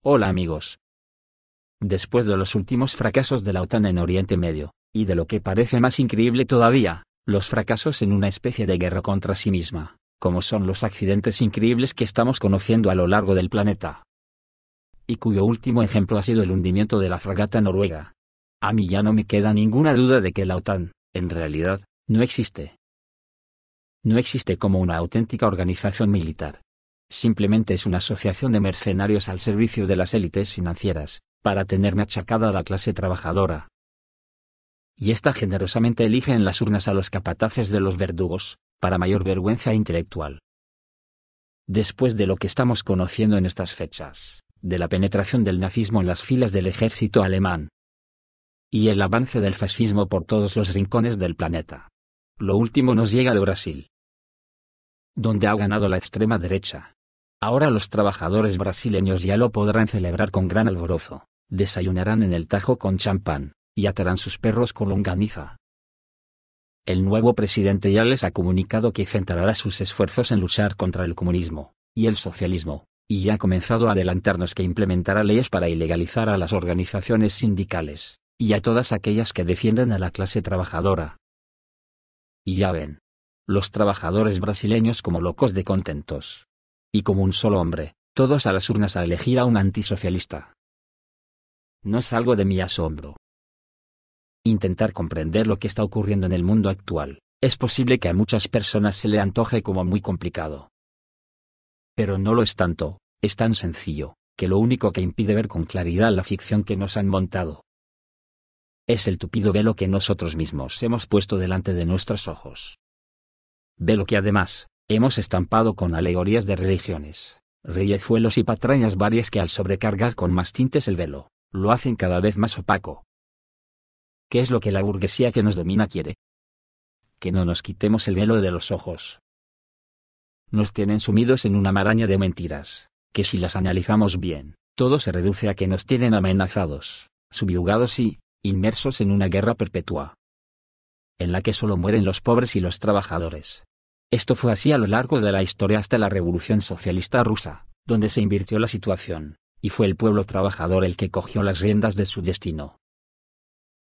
Hola amigos. Después de los últimos fracasos de la OTAN en Oriente Medio, y de lo que parece más increíble todavía, los fracasos en una especie de guerra contra sí misma, como son los accidentes increíbles que estamos conociendo a lo largo del planeta, y cuyo último ejemplo ha sido el hundimiento de la fragata noruega. A mí ya no me queda ninguna duda de que la OTAN, en realidad, no existe. No existe como una auténtica organización militar. Simplemente es una asociación de mercenarios al servicio de las élites financieras, para tener machacada a la clase trabajadora. Y esta generosamente elige en las urnas a los capataces de los verdugos, para mayor vergüenza intelectual. Después de lo que estamos conociendo en estas fechas, de la penetración del nazismo en las filas del ejército alemán, y el avance del fascismo por todos los rincones del planeta, lo último nos llega de Brasil, donde ha ganado la extrema derecha. Ahora los trabajadores brasileños ya lo podrán celebrar con gran alborozo, desayunarán en el Tajo con champán, y atarán sus perros con longaniza. El nuevo presidente ya les ha comunicado que centrará sus esfuerzos en luchar contra el comunismo y el socialismo, y ya ha comenzado a adelantarnos que implementará leyes para ilegalizar a las organizaciones sindicales, y a todas aquellas que defienden a la clase trabajadora. Y ya ven, los trabajadores brasileños como locos de contentos. Y como un solo hombre, todos a las urnas a elegir a un antisocialista. No salgo de mi asombro. Intentar comprender lo que está ocurriendo en el mundo actual, es posible que a muchas personas se le antoje como muy complicado. Pero no lo es tanto, es tan sencillo, que lo único que impide ver con claridad la ficción que nos han montado es el tupido velo que nosotros mismos hemos puesto delante de nuestros ojos. Velo que además, hemos estampado con alegorías de religiones, reyezuelos y patrañas varias que al sobrecargar con más tintes el velo, lo hacen cada vez más opaco. ¿Qué es lo que la burguesía que nos domina quiere? Que no nos quitemos el velo de los ojos. Nos tienen sumidos en una maraña de mentiras, que si las analizamos bien, todo se reduce a que nos tienen amenazados, subyugados y, inmersos en una guerra perpetua, en la que solo mueren los pobres y los trabajadores. Esto fue así a lo largo de la historia hasta la Revolución Socialista Rusa, donde se invirtió la situación, y fue el pueblo trabajador el que cogió las riendas de su destino.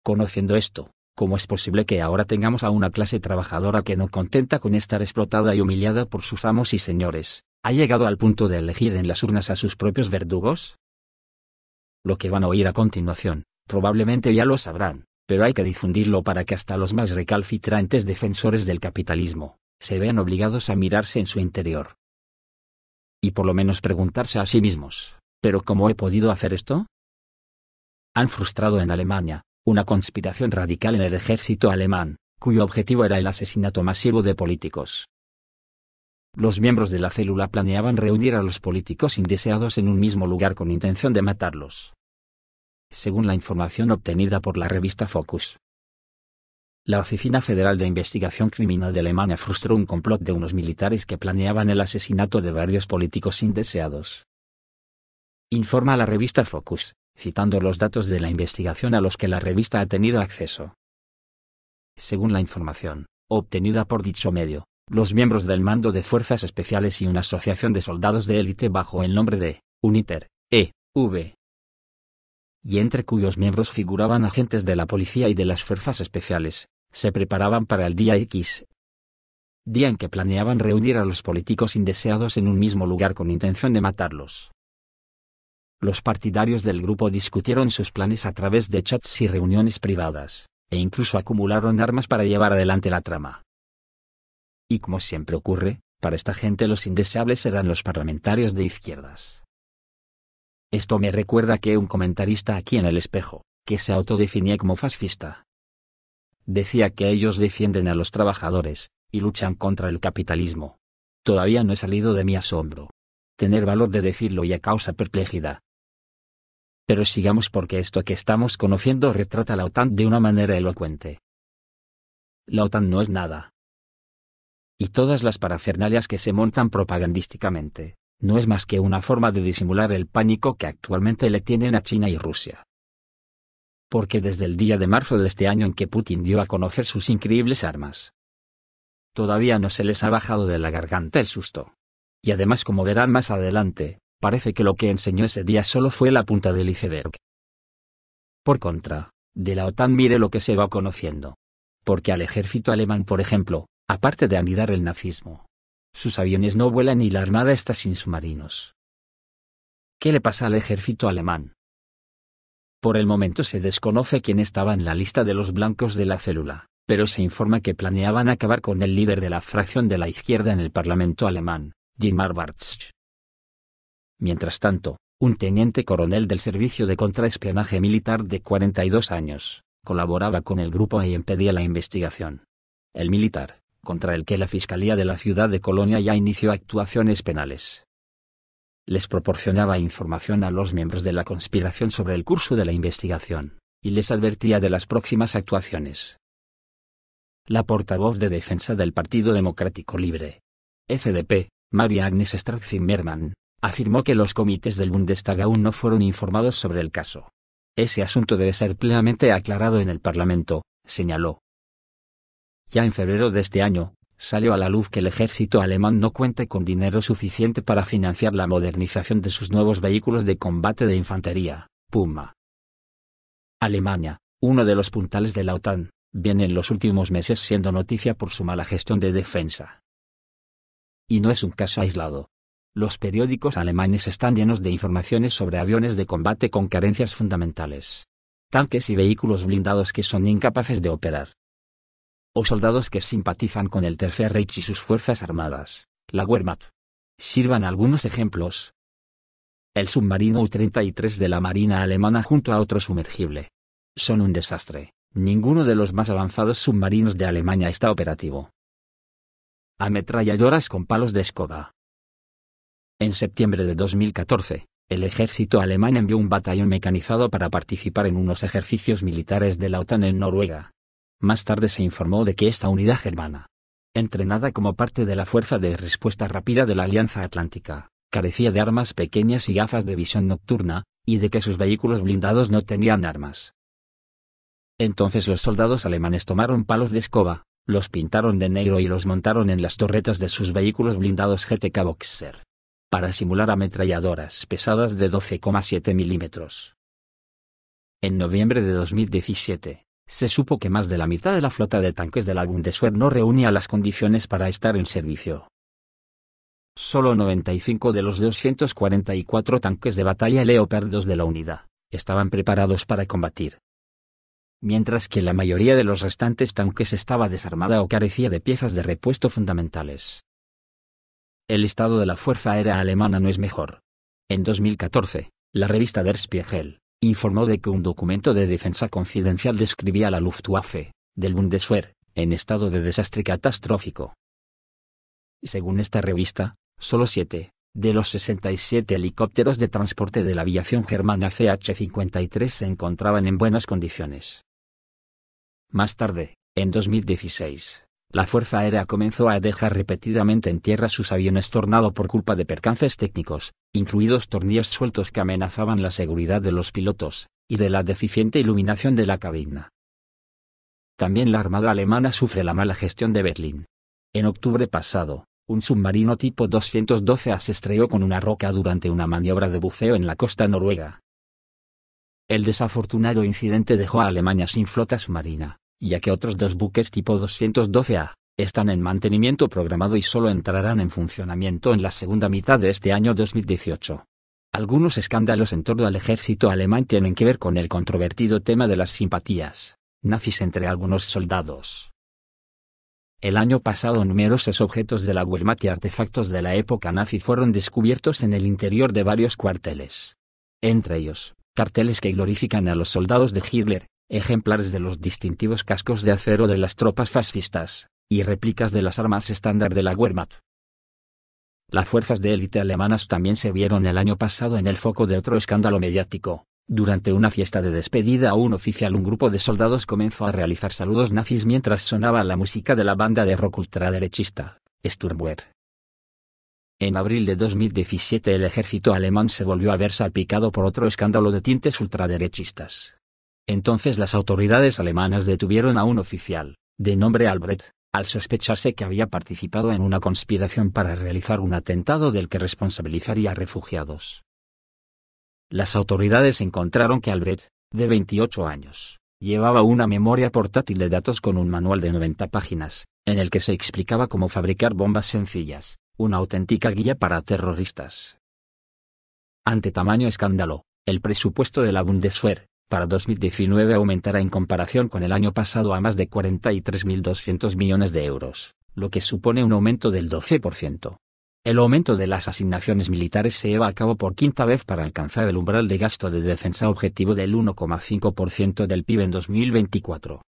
Conociendo esto, ¿cómo es posible que ahora tengamos a una clase trabajadora que no contenta con estar explotada y humillada por sus amos y señores, ha llegado al punto de elegir en las urnas a sus propios verdugos? Lo que van a oír a continuación, probablemente ya lo sabrán, pero hay que difundirlo para que hasta los más recalcitrantes defensores del capitalismo se vean obligados a mirarse en su interior. Y por lo menos preguntarse a sí mismos, ¿pero cómo he podido hacer esto? Han frustrado en Alemania una conspiración radical en el ejército alemán, cuyo objetivo era el asesinato masivo de políticos. Los miembros de la célula planeaban reunir a los políticos indeseados en un mismo lugar con intención de matarlos. Según la información obtenida por la revista Focus, la Oficina Federal de Investigación Criminal de Alemania frustró un complot de unos militares que planeaban el asesinato de varios políticos indeseados. Informa la revista Focus, citando los datos de la investigación a los que la revista ha tenido acceso. Según la información obtenida por dicho medio, los miembros del Mando de Fuerzas Especiales y una asociación de soldados de élite bajo el nombre de UNITER, E.V., y entre cuyos miembros figuraban agentes de la policía y de las fuerzas especiales, se preparaban para el día X, día en que planeaban reunir a los políticos indeseados en un mismo lugar con intención de matarlos. Los partidarios del grupo discutieron sus planes a través de chats y reuniones privadas, e incluso acumularon armas para llevar adelante la trama. Y como siempre ocurre, para esta gente los indeseables eran los parlamentarios de izquierdas. Esto me recuerda que un comentarista aquí en El Espejo, que se autodefinía como fascista, decía que ellos defienden a los trabajadores, y luchan contra el capitalismo. Todavía no he salido de mi asombro. Tener valor de decirlo ya causa perplejidad. Pero sigamos porque esto que estamos conociendo retrata a la OTAN de una manera elocuente. La OTAN no es nada. Y todas las parafernalias que se montan propagandísticamente, no es más que una forma de disimular el pánico que actualmente le tienen a China y Rusia. Porque desde el día de marzo de este año en que Putin dio a conocer sus increíbles armas, todavía no se les ha bajado de la garganta el susto. Y además, como verán más adelante, parece que lo que enseñó ese día solo fue la punta del iceberg. Por contra, de la OTAN mire lo que se va conociendo. Porque al ejército alemán, por ejemplo, aparte de anidar el nazismo, sus aviones no vuelan y la armada está sin submarinos. ¿Qué le pasa al ejército alemán? Por el momento se desconoce quién estaba en la lista de los blancos de la célula, pero se informa que planeaban acabar con el líder de la fracción de la izquierda en el parlamento alemán, Dietmar Bartsch. Mientras tanto, un teniente coronel del servicio de contraespionaje militar de 42 años, colaboraba con el grupo e impedía la investigación. El militar, contra el que la Fiscalía de la ciudad de Colonia ya inició actuaciones penales, les proporcionaba información a los miembros de la conspiración sobre el curso de la investigación, y les advertía de las próximas actuaciones. La portavoz de defensa del Partido Democrático Libre, FDP, María Agnes Strack-Zimmermann, afirmó que los comités del Bundestag aún no fueron informados sobre el caso. Ese asunto debe ser plenamente aclarado en el Parlamento, señaló. Ya en febrero de este año, salió a la luz que el ejército alemán no cuenta con dinero suficiente para financiar la modernización de sus nuevos vehículos de combate de infantería, Puma. Alemania, uno de los puntales de la OTAN, viene en los últimos meses siendo noticia por su mala gestión de defensa. Y no es un caso aislado. Los periódicos alemanes están llenos de informaciones sobre aviones de combate con carencias fundamentales, tanques y vehículos blindados que son incapaces de operar, o soldados que simpatizan con el Tercer Reich y sus fuerzas armadas, la Wehrmacht. Sirvan algunos ejemplos. El submarino U-33 de la Marina alemana junto a otro sumergible. Son un desastre. Ninguno de los más avanzados submarinos de Alemania está operativo. Ametralladoras con palos de escoba. En septiembre de 2014, el ejército alemán envió un batallón mecanizado para participar en unos ejercicios militares de la OTAN en Noruega. Más tarde se informó de que esta unidad germana, entrenada como parte de la Fuerza de Respuesta Rápida de la Alianza Atlántica, carecía de armas pequeñas y gafas de visión nocturna, y de que sus vehículos blindados no tenían armas. Entonces los soldados alemanes tomaron palos de escoba, los pintaron de negro y los montaron en las torretas de sus vehículos blindados GTK Boxer, para simular ametralladoras pesadas de 12,7 milímetros. En noviembre de 2017, se supo que más de la mitad de la flota de tanques de la Bundeswehr no reunía las condiciones para estar en servicio. Solo 95 de los 244 tanques de batalla Leopard 2 de la unidad estaban preparados para combatir, mientras que la mayoría de los restantes tanques estaba desarmada o carecía de piezas de repuesto fundamentales. El estado de la Fuerza Aérea Alemana no es mejor. En 2014, la revista Der Spiegel informó de que un documento de defensa confidencial describía a la Luftwaffe, del Bundeswehr, en estado de desastre catastrófico. Según esta revista, solo 7, de los 67 helicópteros de transporte de la aviación germana CH-53 se encontraban en buenas condiciones. Más tarde, en 2016, la Fuerza Aérea comenzó a dejar repetidamente en tierra sus aviones Tornado por culpa de percances técnicos, incluidos tornillos sueltos que amenazaban la seguridad de los pilotos, y de la deficiente iluminación de la cabina. También la Armada alemana sufre la mala gestión de Berlín. En octubre pasado, un submarino tipo 212A se estrelló con una roca durante una maniobra de buceo en la costa noruega. El desafortunado incidente dejó a Alemania sin flota submarina, ya que otros 2 buques tipo 212A están en mantenimiento programado y solo entrarán en funcionamiento en la segunda mitad de este año 2018. Algunos escándalos en torno al ejército alemán tienen que ver con el controvertido tema de las simpatías nazis entre algunos soldados. El año pasado numerosos objetos de la Wehrmacht y artefactos de la época nazi fueron descubiertos en el interior de varios cuarteles. Entre ellos, carteles que glorifican a los soldados de Hitler, ejemplares de los distintivos cascos de acero de las tropas fascistas, y réplicas de las armas estándar de la Wehrmacht. Las fuerzas de élite alemanas también se vieron el año pasado en el foco de otro escándalo mediático. Durante una fiesta de despedida a un oficial, un grupo de soldados comenzó a realizar saludos nazis mientras sonaba la música de la banda de rock ultraderechista, Sturmwehr. En abril de 2017 el ejército alemán se volvió a ver salpicado por otro escándalo de tintes ultraderechistas. Entonces las autoridades alemanas detuvieron a un oficial, de nombre Albrecht al sospecharse que había participado en una conspiración para realizar un atentado del que responsabilizaría a refugiados. Las autoridades encontraron que Albrecht, de 28 años, llevaba una memoria portátil de datos con un manual de 90 páginas, en el que se explicaba cómo fabricar bombas sencillas, una auténtica guía para terroristas. Ante tamaño escándalo, el presupuesto de la Bundeswehr, para 2019 aumentará en comparación con el año pasado a más de 43.200 millones de euros, lo que supone un aumento del 12%. El aumento de las asignaciones militares se lleva a cabo por quinta vez para alcanzar el umbral de gasto de defensa objetivo del 1,5% del PIB en 2024.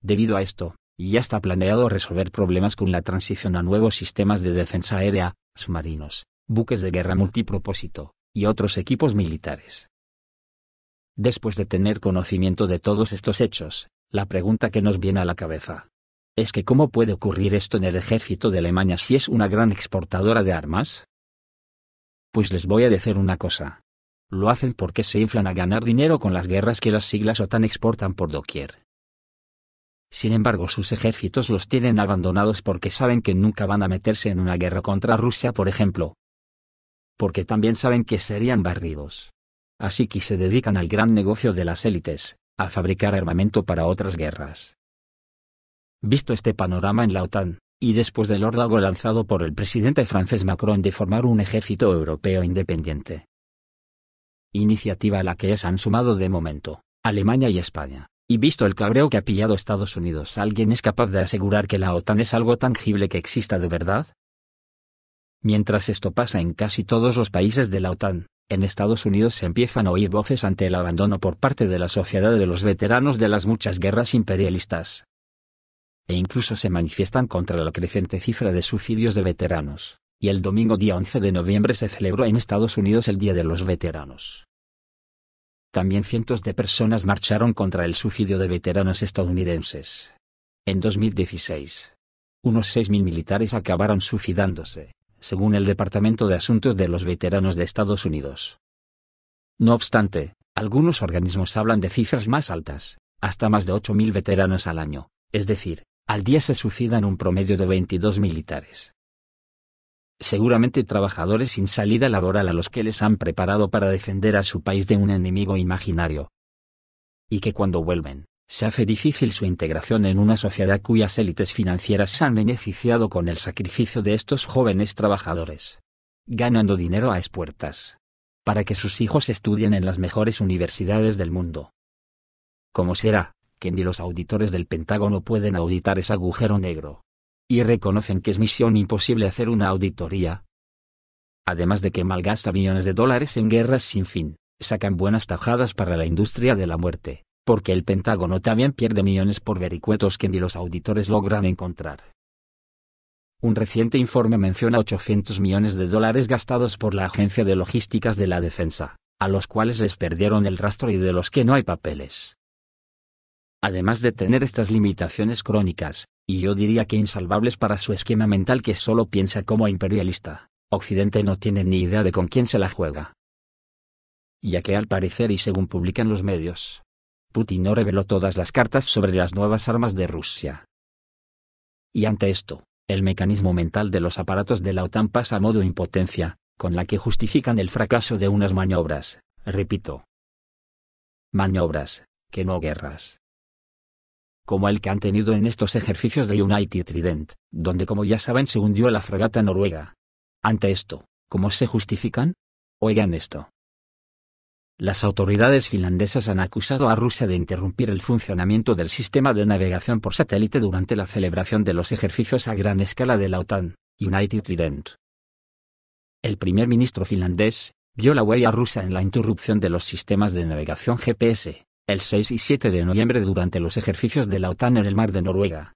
Debido a esto, ya está planeado resolver problemas con la transición a nuevos sistemas de defensa aérea, submarinos, buques de guerra multipropósito, y otros equipos militares. Después de tener conocimiento de todos estos hechos, la pregunta que nos viene a la cabeza es que ¿cómo puede ocurrir esto en el ejército de Alemania si es una gran exportadora de armas? Pues les voy a decir una cosa. Lo hacen porque se inflan a ganar dinero con las guerras que las siglas OTAN exportan por doquier. Sin embargo, sus ejércitos los tienen abandonados porque saben que nunca van a meterse en una guerra contra Rusia, por ejemplo. Porque también saben que serían barridos. Así que se dedican al gran negocio de las élites, a fabricar armamento para otras guerras. Visto este panorama en la OTAN, y después del órdago lanzado por el presidente francés Macron de formar un ejército europeo independiente, iniciativa a la que se han sumado de momento Alemania y España, y visto el cabreo que ha pillado Estados Unidos, ¿alguien es capaz de asegurar que la OTAN es algo tangible que exista de verdad? Mientras esto pasa en casi todos los países de la OTAN, en Estados Unidos se empiezan a oír voces ante el abandono por parte de la sociedad de los veteranos de las muchas guerras imperialistas. E incluso se manifiestan contra la creciente cifra de suicidios de veteranos, y el domingo día 11 de noviembre se celebró en Estados Unidos el Día de los Veteranos. También cientos de personas marcharon contra el suicidio de veteranos estadounidenses. En 2016, unos 6.000 militares acabaron suicidándose, según el Departamento de Asuntos de los Veteranos de Estados Unidos. No obstante, algunos organismos hablan de cifras más altas, hasta más de 8.000 veteranos al año, es decir, al día se suicidan un promedio de 22 militares. Seguramente trabajadores sin salida laboral a los que les han preparado para defender a su país de un enemigo imaginario. Y que cuando vuelven, se hace difícil su integración en una sociedad cuyas élites financieras se han beneficiado con el sacrificio de estos jóvenes trabajadores, ganando dinero a espuertas, para que sus hijos estudien en las mejores universidades del mundo. ¿Cómo será que ni los auditores del Pentágono pueden auditar ese agujero negro? Y reconocen que es misión imposible hacer una auditoría. Además de que malgasta millones de dólares en guerras sin fin, sacan buenas tajadas para la industria de la muerte, porque el Pentágono también pierde millones por vericuetos que ni los auditores logran encontrar. Un reciente informe menciona 800 millones de dólares gastados por la Agencia de Logísticas de la Defensa, a los cuales les perdieron el rastro y de los que no hay papeles. Además de tener estas limitaciones crónicas, y yo diría que insalvables para su esquema mental que solo piensa como imperialista, Occidente no tiene ni idea de con quién se la juega. Ya que al parecer y según publican los medios, Putin no reveló todas las cartas sobre las nuevas armas de Rusia. Y ante esto, el mecanismo mental de los aparatos de la OTAN pasa a modo impotencia, con la que justifican el fracaso de unas maniobras, repito. Maniobras, que no guerras. Como el que han tenido en estos ejercicios de United Trident, donde como ya saben se hundió la fragata noruega. Ante esto, ¿cómo se justifican? Oigan esto. Las autoridades finlandesas han acusado a Rusia de interrumpir el funcionamiento del sistema de navegación por satélite durante la celebración de los ejercicios a gran escala de la OTAN, United Trident. El primer ministro finlandés vio la huella rusa en la interrupción de los sistemas de navegación GPS, el 6 y 7 de noviembre durante los ejercicios de la OTAN en el mar de Noruega.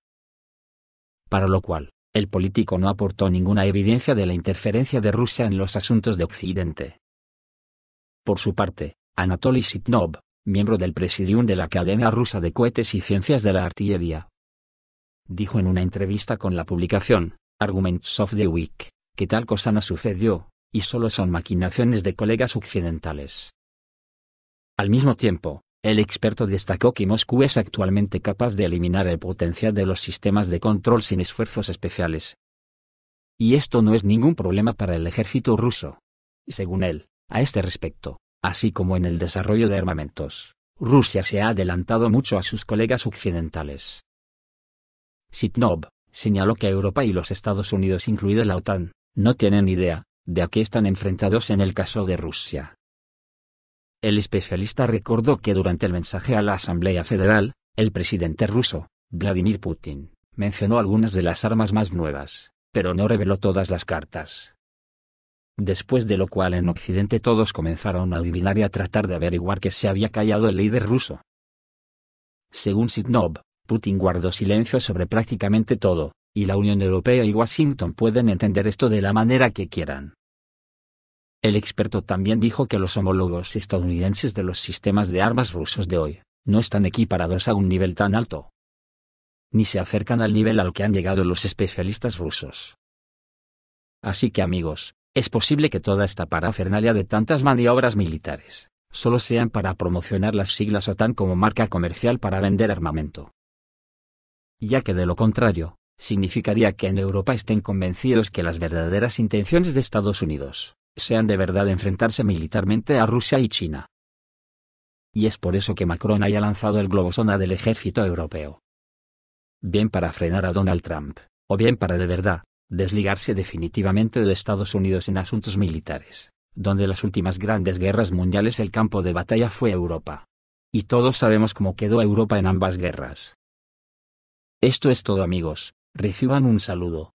Para lo cual, el político no aportó ninguna evidencia de la interferencia de Rusia en los asuntos de Occidente. Por su parte, Anatoly Sitnov, miembro del Presidium de la Academia Rusa de Cohetes y Ciencias de la Artillería, dijo en una entrevista con la publicación Arguments of the Week, que tal cosa no sucedió, y solo son maquinaciones de colegas occidentales. Al mismo tiempo, El experto destacó que Moscú es actualmente capaz de eliminar el potencial de los sistemas de control sin esfuerzos especiales. Y esto no es ningún problema para el ejército ruso. Según él, a este respecto, así como en el desarrollo de armamentos, Rusia se ha adelantado mucho a sus colegas occidentales. Sitnov señaló que Europa y los Estados Unidos, incluida la OTAN, no tienen idea de a qué están enfrentados en el caso de Rusia. El especialista recordó que durante el mensaje a la Asamblea Federal, el presidente ruso, Vladimir Putin, mencionó algunas de las armas más nuevas, pero no reveló todas las cartas. Después de lo cual en Occidente todos comenzaron a adivinar y a tratar de averiguar que se había callado el líder ruso. Según Sitnov, Putin guardó silencio sobre prácticamente todo, y la Unión Europea y Washington pueden entender esto de la manera que quieran. El experto también dijo que los homólogos estadounidenses de los sistemas de armas rusos de hoy, no están equiparados a un nivel tan alto. Ni se acercan al nivel al que han llegado los especialistas rusos. Así que amigos, es posible que toda esta parafernalia de tantas maniobras militares, solo sean para promocionar las siglas OTAN como marca comercial para vender armamento. Ya que de lo contrario, significaría que en Europa estén convencidos que las verdaderas intenciones de Estados Unidos sean de verdad enfrentarse militarmente a Rusia y China. Y es por eso que Macron haya lanzado el globosonda del ejército europeo. Bien para frenar a Donald Trump, o bien para de verdad, desligarse definitivamente de Estados Unidos en asuntos militares, donde las últimas grandes guerras mundiales el campo de batalla fue Europa. Y todos sabemos cómo quedó Europa en ambas guerras. Esto es todo amigos, reciban un saludo.